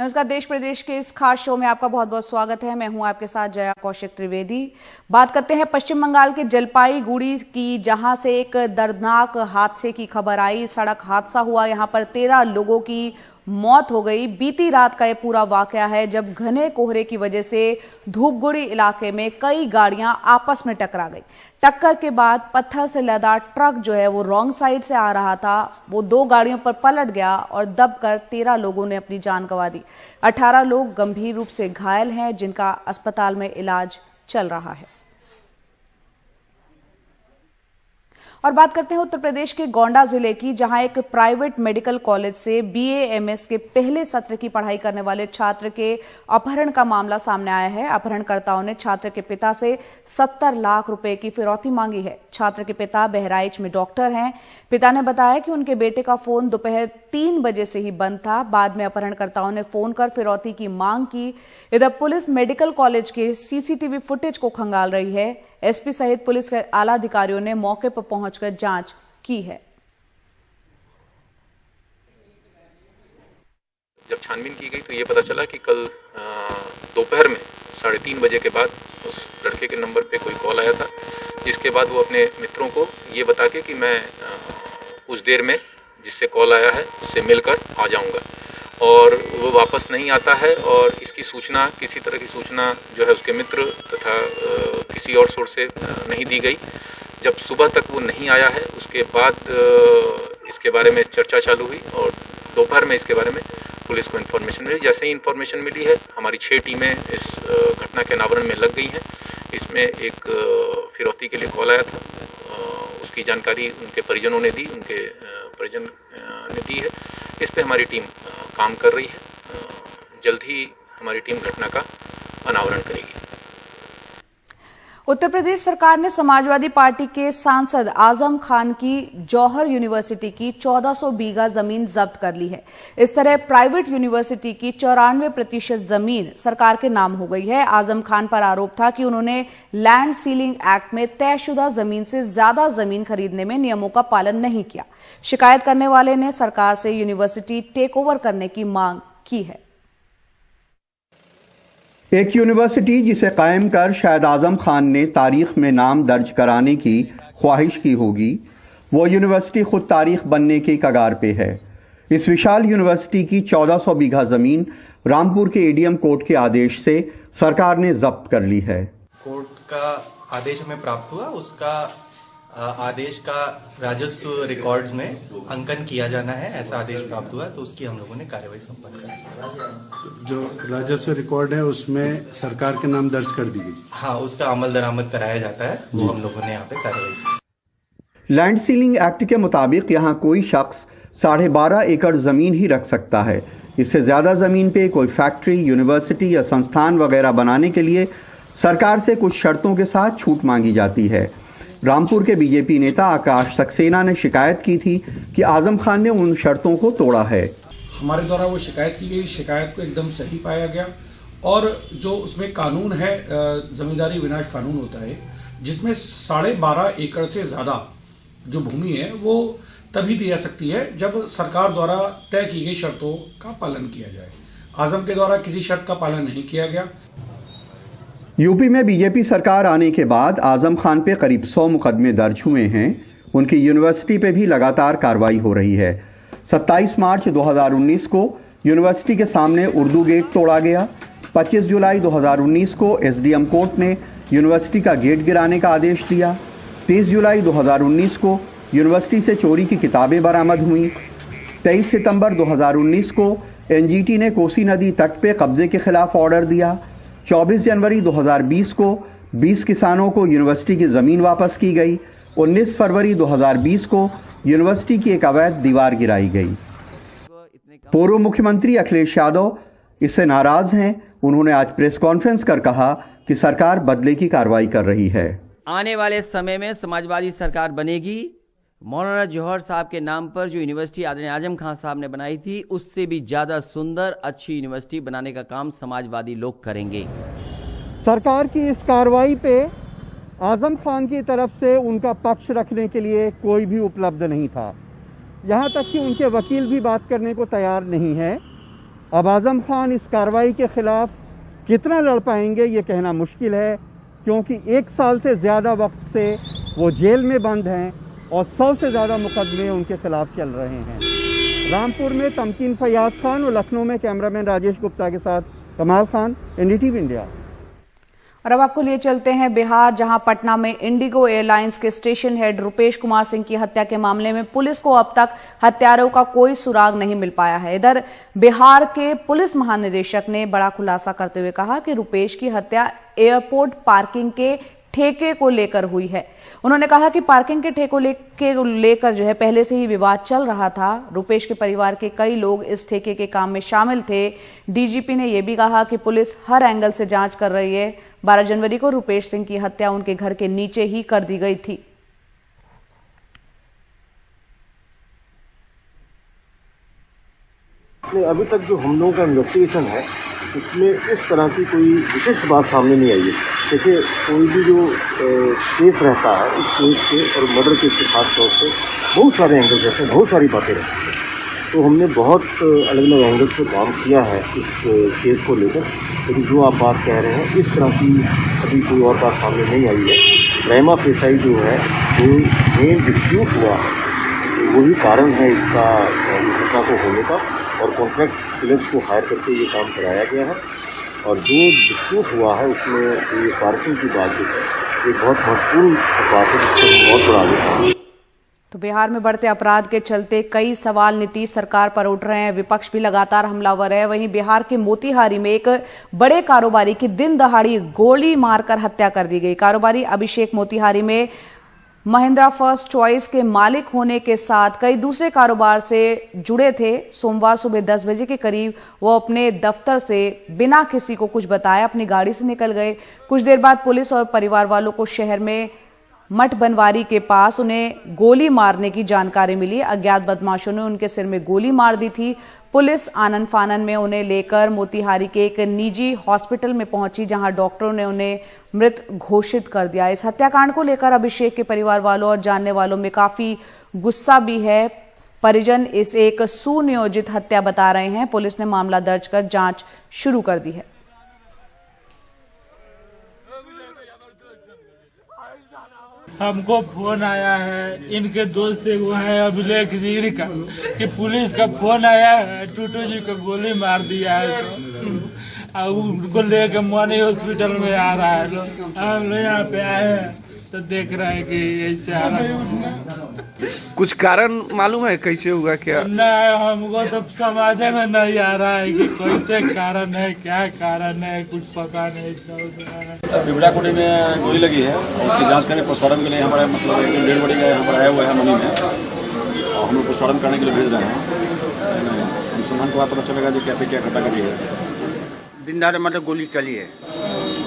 नमस्कार, देश प्रदेश के इस खास शो में आपका बहुत बहुत स्वागत है। मैं हूं आपके साथ जया कौशिक त्रिवेदी। बात करते हैं पश्चिम बंगाल के जलपाईगुड़ी की, जहां से एक दर्दनाक हादसे की खबर आई। सड़क हादसा हुआ, यहां पर 13 लोगों की मौत हो गई। बीती रात का ये पूरा वाकया है, जब घने कोहरे की वजह से धूपगुड़ी इलाके में कई गाड़ियां आपस में टकरा गई। टक्कर के बाद पत्थर से लदा ट्रक जो है वो रॉन्ग साइड से आ रहा था, वो 2 गाड़ियों पर पलट गया और दबकर 13 लोगों ने अपनी जान गंवा दी। 18 लोग गंभीर रूप से घायल हैं, जिनका अस्पताल में इलाज चल रहा है। और बात करते हैं उत्तर प्रदेश के गोंडा जिले की, जहां एक प्राइवेट मेडिकल कॉलेज से BA-MS के पहले सत्र की पढ़ाई करने वाले छात्र के अपहरण का मामला सामने आया है। अपहरणकर्ताओं ने छात्र के पिता से 70 लाख रुपए की फिरौती मांगी है। छात्र के पिता बहराइच में डॉक्टर हैं। पिता ने बताया कि उनके बेटे का फोन दोपहर 3 बजे से ही बंद था। बाद में अपहरणकर्ताओं ने फोन कर फिरौती की मांग की। इधर पुलिस मेडिकल कॉलेज के CCTV फुटेज को खंगाल रही है। SP सहित पुलिस के आला अधिकारियों ने मौके पर पहुंचकर जांच की है। जब छानबीन की गई तो ये पता चला कि कल दोपहर में 3:30 बजे के बाद उस लड़के के नंबर पे कोई कॉल आया था, जिसके बाद वो अपने मित्रों को ये बता के कि मैं कुछ देर में जिससे कॉल आया है उससे मिलकर आ जाऊंगा, और वो वापस नहीं आता है। और इसकी सूचना, किसी तरह की सूचना जो है उसके मित्र तथा किसी और सोर्स से नहीं दी गई। जब सुबह तक वो नहीं आया है, उसके बाद इसके बारे में चर्चा चालू हुई और दोपहर में इसके बारे में पुलिस को इन्फॉर्मेशन मिली। जैसे ही इन्फॉर्मेशन मिली है, हमारी 6 टीमें इस घटना के अनावरण में लग गई हैं। इसमें एक फिरौती के लिए कॉल आया था, उसकी जानकारी उनके परिजनों ने दी, उनके परिजन ने दी है। इस पे हमारी टीम काम कर रही है। जल्द ही हमारी टीम घटना का अनावरण करेगी। उत्तर प्रदेश सरकार ने समाजवादी पार्टी के सांसद आजम खान की जौहर यूनिवर्सिटी की 1400 बीघा जमीन जब्त कर ली है। इस तरह प्राइवेट यूनिवर्सिटी की 94% जमीन सरकार के नाम हो गई है। आजम खान पर आरोप था कि उन्होंने लैंड सीलिंग एक्ट में तयशुदा जमीन से ज्यादा जमीन खरीदने में नियमों का पालन नहीं किया। शिकायत करने वाले ने सरकार से यूनिवर्सिटी टेक ओवर करने की मांग की है। एक यूनिवर्सिटी जिसे कायम कर शायद आजम खान ने तारीख में नाम दर्ज कराने की ख्वाहिश की होगी, वो यूनिवर्सिटी खुद तारीख बनने के कगार पे है। इस विशाल यूनिवर्सिटी की 1400 बीघा जमीन रामपुर के ADM कोर्ट के आदेश से सरकार ने जब्त कर ली है। कोर्ट का आदेश हमें प्राप्त हुआ, उसका आदेश का राजस्व रिकॉर्ड्स में अंकन किया जाना है, ऐसा आदेश प्राप्त हुआ, तो उसकी हम लोगों ने कार्यवाही संपन्न कर। जो राजस्व रिकॉर्ड है उसमें सरकार के नाम दर्ज कर दी गई। हाँ, उसका अमल दरामद कराया जाता है, वो हम लोगों ने यहाँ पे कार्यवाही की। लैंड सीलिंग एक्ट के मुताबिक यहाँ कोई शख्स 12.5 एकड़ जमीन ही रख सकता है। इससे ज्यादा जमीन पे कोई फैक्ट्री, यूनिवर्सिटी या संस्थान वगैरह बनाने के लिए सरकार से कुछ शर्तों के साथ छूट मांगी जाती है। रामपुर के BJP नेता आकाश सक्सेना ने शिकायत की थी कि आजम खान ने उन शर्तों को तोड़ा है। हमारे द्वारा वो शिकायत की गई, शिकायत को एकदम सही पाया गया, और जो उसमें कानून है, जमींदारी विनाश कानून होता है, जिसमें 12.5 एकड़ से ज्यादा जो भूमि है वो तभी दी जा सकती है जब सरकार द्वारा तय की गई शर्तों का पालन किया जाए। आजम के द्वारा किसी शर्त का पालन नहीं किया गया। यूपी में BJP सरकार आने के बाद आजम खान पे करीब 100 मुकदमे दर्ज हुए हैं। उनकी यूनिवर्सिटी पे भी लगातार कार्रवाई हो रही है। 27 मार्च 2019 को यूनिवर्सिटी के सामने उर्दू गेट तोड़ा गया। 25 जुलाई 2019 को SDM कोर्ट ने यूनिवर्सिटी का गेट गिराने का आदेश दिया। 30 जुलाई 2019 को यूनिवर्सिटी से चोरी की किताबें बरामद हुई। 23 सितंबर 2019 को NGT ने कोसी नदी तट पे कब्जे के खिलाफ ऑर्डर दिया। 24 जनवरी 2020 को 20 किसानों को यूनिवर्सिटी की जमीन वापस की गई। 19 फरवरी 2020 को यूनिवर्सिटी की एक अवैध दीवार गिराई गई। पूर्व मुख्यमंत्री अखिलेश यादव इससे नाराज हैं। उन्होंने आज प्रेस कॉन्फ्रेंस कर कहा कि सरकार बदले की कार्रवाई कर रही है। आने वाले समय में समाजवादी सरकार बनेगी। मौलाना जौहर साहब के नाम पर जो यूनिवर्सिटी आदरणीय आजम खान साहब ने बनाई थी, उससे भी ज्यादा सुंदर, अच्छी यूनिवर्सिटी बनाने का काम समाजवादी लोग करेंगे। सरकार की इस कार्रवाई पे आजम खान की तरफ से उनका पक्ष रखने के लिए कोई भी उपलब्ध नहीं था। यहाँ तक कि उनके वकील भी बात करने को तैयार नहीं है। अब आजम खान इस कार्रवाई के खिलाफ कितना लड़ पाएंगे ये कहना मुश्किल है, क्योंकि 1 साल से ज़्यादा वक्त से वो जेल में बंद हैं और 100 से ज़्यादा मुकदमे उनके खिलाफ चल रहे हैं। रामपुर में तमकीन फयाज खान और लखनऊ में कैमरामैन राजेश गुप्ता के साथ कमाल खान, एनडीटीवी इंडिया। और अब आपको लिए चलते हैं बिहार, जहां पटना में इंडिगो एयरलाइंस के स्टेशन हेड रुपेश कुमार सिंह की हत्या के मामले में पुलिस को अब तक हत्यारों का कोई सुराग नहीं मिल पाया है। इधर बिहार के पुलिस महानिदेशक ने बड़ा खुलासा करते हुए कहा कि रुपेश की हत्या एयरपोर्ट पार्किंग के ठेके को लेकर हुई है। उन्होंने कहा कि पार्किंग के ठेके को लेकर जो है पहले से ही विवाद चल रहा था। रुपेश के परिवार के कई लोग इस ठेके के काम में शामिल थे। डीजीपी ने यह भी कहा कि पुलिस हर एंगल से जांच कर रही है। 12 जनवरी को रुपेश सिंह की हत्या उनके घर के नीचे ही कर दी गई थी। अभी तक जो हम लोगों का इन्वेस्टिगेशन है उसमें इस तरह की कोई विशिष्ट बात सामने नहीं आई है। देखिए, कोई भी जो केस रहता है उस केस के और मर्डर केस के खास तौर से बहुत सारे एंगल्स रहते हैं, बहुत सारी बातें रहती हैं। तो हमने बहुत अलग अलग एंगल से काम किया है इस केस को लेकर, लेकिन जो आप बात कह रहे हैं इस तरह की अभी कोई और बात सामने नहीं आई है। प्रेमा फेसाई जो है, जो मेन डिस्प्यूट हुआ है, वही कारण है इसका घटना को होने का, और कॉन्ट्रैक्ट किलर्स को हायर करके ये काम कराया गया है। और जो डिस्प्यूट हुआ है उसमें ये पार्किंग की बात जो है ये बहुत महत्वपूर्ण बात है, जिसको बहुत बड़ा आगे। तो बिहार में बढ़ते अपराध के चलते कई सवाल नीतीश सरकार पर उठ रहे हैं। विपक्ष भी लगातार हमलावर है। वहीं बिहार के मोतिहारी में एक बड़े कारोबारी की दिन दहाड़ी गोली मारकर हत्या कर दी गई। कारोबारी अभिषेक मोतिहारी में महिंद्रा फर्स्ट चॉइस के मालिक होने के साथ कई दूसरे कारोबार से जुड़े थे। सोमवार सुबह 10 बजे के करीब वो अपने दफ्तर से बिना किसी को कुछ बताए अपनी गाड़ी से निकल गए। कुछ देर बाद पुलिस और परिवार वालों को शहर में मठ बनवारी के पास उन्हें गोली मारने की जानकारी मिली। अज्ञात बदमाशों ने उनके सिर में गोली मार दी थी। पुलिस आनन फानन में उन्हें लेकर मोतिहारी के एक निजी हॉस्पिटल में पहुंची, जहां डॉक्टरों ने उन्हें मृत घोषित कर दिया। इस हत्याकांड को लेकर अभिषेक के परिवार वालों और जानने वालों में काफी गुस्सा भी है। परिजन इसे एक सुनियोजित हत्या बता रहे हैं। पुलिस ने मामला दर्ज कर जांच शुरू कर दी है। हमको फोन आया है, इनके दोस्त एक वो है अभिलेख जी का, कि पुलिस का फोन आया है, टूटू जी को गोली मार दिया है। तो उनको लेके मनी हॉस्पिटल में आ रहा है। हम लोग यहाँ पे आए हैं तो देख रहे हैं कि ऐसे आ रहा है। कुछ कारण मालूम है कैसे हुआ क्या? नहीं, हमको तो समझ में नहीं आ रहा है कि कैसे कारण है, क्या कारण है, कुछ पता नहीं चल रहा है। पिपड़ाकुटी में गोली लगी है, उसकी जांच करने पोस्टमार्टम के लिए हमारे मतलब एक डेड बॉडी का यहाँ पर आया हुआ है मनी में, और हम लोग पोस्टमार्टम करने के लिए भेज रहे हैं। अनुसंधान के बाद पता चलेगा जो कैसे क्या घटना घटी है। दिन दहाड़े मतलब गोली चली है,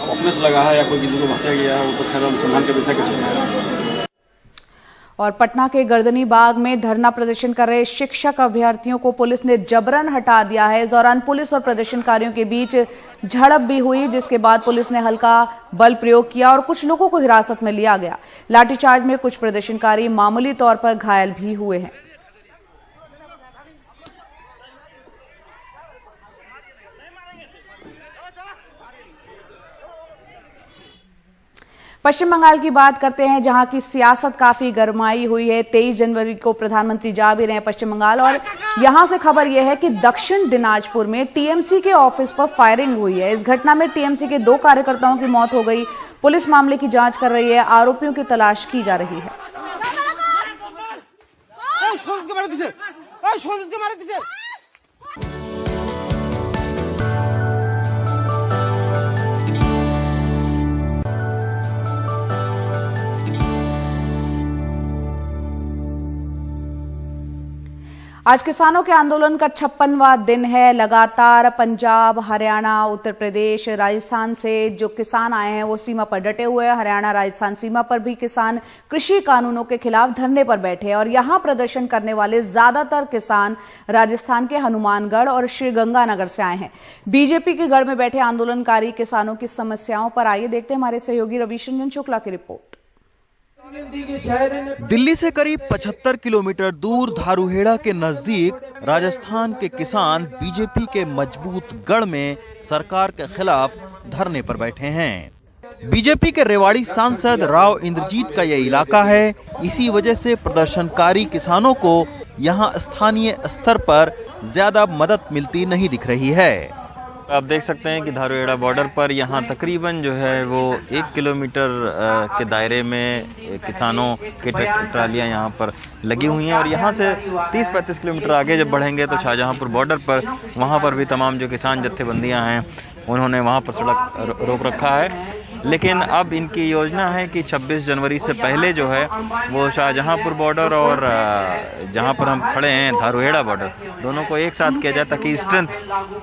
अपने से लगा है या कोई किसी को हत्या किया है, वो तो खैर अनुसंधान के विषय के चल रहा है। और पटना के गर्दनी बाग में धरना प्रदर्शन कर रहे शिक्षक अभ्यर्थियों को पुलिस ने जबरन हटा दिया है। इस दौरान पुलिस और प्रदर्शनकारियों के बीच झड़प भी हुई, जिसके बाद पुलिस ने हल्का बल प्रयोग किया और कुछ लोगों को हिरासत में लिया गया। लाठीचार्ज में कुछ प्रदर्शनकारी मामूली तौर पर घायल भी हुए हैं। पश्चिम बंगाल की बात करते हैं, जहां की सियासत काफी गरमाई हुई है। 23 जनवरी को प्रधानमंत्री जा भी रहे हैं पश्चिम बंगाल, और यहां से खबर यह है कि दक्षिण दिनाजपुर में टीएमसी के ऑफिस पर फायरिंग हुई है। इस घटना में टीएमसी के 2 कार्यकर्ताओं की मौत हो गई। पुलिस मामले की जांच कर रही है। आरोपियों की तलाश की जा रही है। आज किसानों के आंदोलन का 56वां दिन है। लगातार पंजाब, हरियाणा, उत्तर प्रदेश, राजस्थान से जो किसान आए हैं वो सीमा पर डटे हुए हैं। हरियाणा राजस्थान सीमा पर भी किसान कृषि कानूनों के खिलाफ धरने पर बैठे हैं, और यहां प्रदर्शन करने वाले ज्यादातर किसान राजस्थान के हनुमानगढ़ और श्रीगंगानगर से आए हैं। बीजेपी के गढ़ में बैठे आंदोलनकारी किसानों की समस्याओं पर आइए देखते हैं हमारे सहयोगी रविश रंजन शुक्ला की रिपोर्ट। दिल्ली से करीब 75 किलोमीटर दूर धारूहेड़ा के नजदीक राजस्थान के किसान बीजेपी के मजबूत गढ़ में सरकार के खिलाफ धरने पर बैठे हैं। बीजेपी के रेवाड़ी सांसद राव इंद्रजीत का यह इलाका है। इसी वजह से प्रदर्शनकारी किसानों को यहां स्थानीय स्तर पर ज्यादा मदद मिलती नहीं दिख रही है। आप देख सकते हैं कि धारूहेड़ा बॉर्डर पर यहाँ तकरीबन जो है वो 1 किलोमीटर के दायरे में किसानों के ट्रालियाँ यहाँ पर लगी हुई हैं और यहाँ से 30-35 किलोमीटर आगे जब बढ़ेंगे तो शाहजहांपुर बॉर्डर पर वहाँ पर भी तमाम जो किसान जत्थेबंदियाँ हैं उन्होंने वहाँ पर सड़क रोक रखा है। लेकिन अब इनकी योजना है कि 26 जनवरी से पहले जो है वो शाहजहांपुर बॉर्डर और जहाँ पर हम खड़े हैं धारूहेड़ा बॉर्डर दोनों को एक साथ किया जाए ताकि स्ट्रेंथ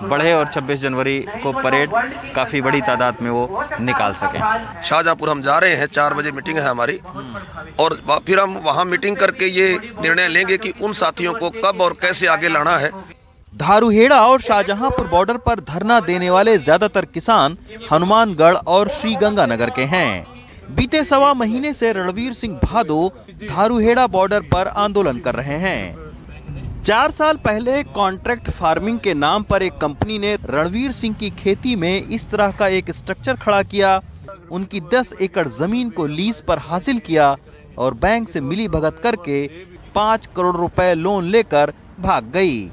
बढ़े और 26 जनवरी को परेड काफ़ी बड़ी तादाद में वो निकाल सकें। शाहजहांपुर हम जा रहे हैं, 4 बजे मीटिंग है हमारी और फिर हम वहाँ मीटिंग करके ये निर्णय लेंगे कि उन साथियों को कब और कैसे आगे लाना है। धारूहेड़ा और शाहजहांपुर बॉर्डर पर धरना देने वाले ज्यादातर किसान हनुमानगढ़ और श्रीगंगानगर के हैं। बीते 1.25 महीने से रणवीर सिंह भादो धारूहेड़ा बॉर्डर पर आंदोलन कर रहे हैं। 4 साल पहले कॉन्ट्रैक्ट फार्मिंग के नाम पर एक कंपनी ने रणवीर सिंह की खेती में इस तरह का एक स्ट्रक्चर खड़ा किया, उनकी 10 एकड़ जमीन को लीज पर हासिल किया और बैंक से मिली भगत करके 5 करोड़ रुपए लोन लेकर भाग गई।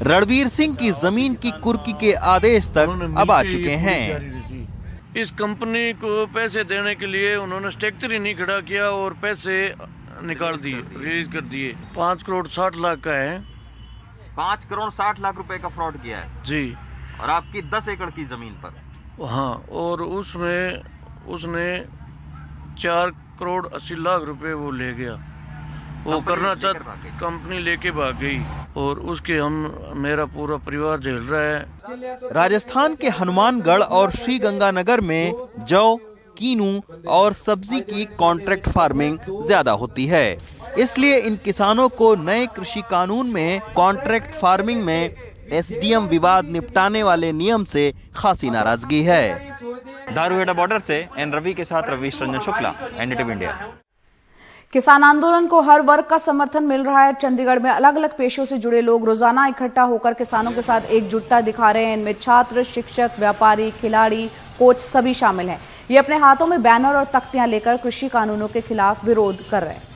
रणवीर सिंह की जमीन की कुर्की के आदेश तक अब आ चुके हैं। इस कंपनी को पैसे देने के लिए उन्होंने स्ट्रक्चर ही नहीं खड़ा किया और पैसे निकाल दिए, रिलीज कर दिए। 5 करोड़ 60 लाख का है। 5 करोड़ 60 लाख रुपए का फ्रॉड किया है जी, और आपकी 10 एकड़ की जमीन पर। हाँ, और उसमें उसने 4 करोड़ 80 लाख रुपए वो ले गया। वो करना चाहता, कंपनी लेके भाग गई और उसके मेरा पूरा परिवार झेल रहा है। राजस्थान के हनुमानगढ़ और श्रीगंगानगर में जौ, कीनू और सब्जी की कॉन्ट्रैक्ट फार्मिंग ज्यादा होती है, इसलिए इन किसानों को नए कृषि कानून में कॉन्ट्रैक्ट फार्मिंग में एसडीएम विवाद निपटाने वाले नियम से खासी नाराजगी है। धारूहेड़ा बॉर्डर से एन रवि के साथ रवीश रंजन शुक्ला, एनडीटीवी इंडिया। किसान आंदोलन को हर वर्ग का समर्थन मिल रहा है। चंडीगढ़ में अलग अलग पेशों से जुड़े लोग रोजाना इकट्ठा होकर किसानों के साथ एकजुटता दिखा रहे हैं। इनमें छात्र, शिक्षक, व्यापारी, खिलाड़ी, कोच सभी शामिल हैं। ये अपने हाथों में बैनर और तख्तियां लेकर कृषि कानूनों के खिलाफ विरोध कर रहे हैं।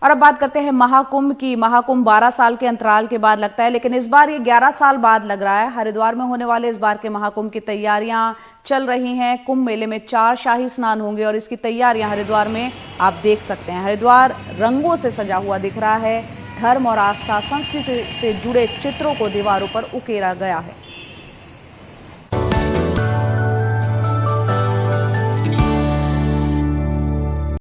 और अब बात करते हैं महाकुंभ की। महाकुंभ 12 साल के अंतराल के बाद लगता है, लेकिन इस बार ये 11 साल बाद लग रहा है। हरिद्वार में होने वाले इस बार के महाकुंभ की तैयारियां चल रही हैं। कुंभ मेले में 4 शाही स्नान होंगे और इसकी तैयारियां हरिद्वार में आप देख सकते हैं। हरिद्वार रंगों से सजा हुआ दिख रहा है। धर्म और आस्था, संस्कृति से जुड़े चित्रों को दीवारों पर उकेरा गया है।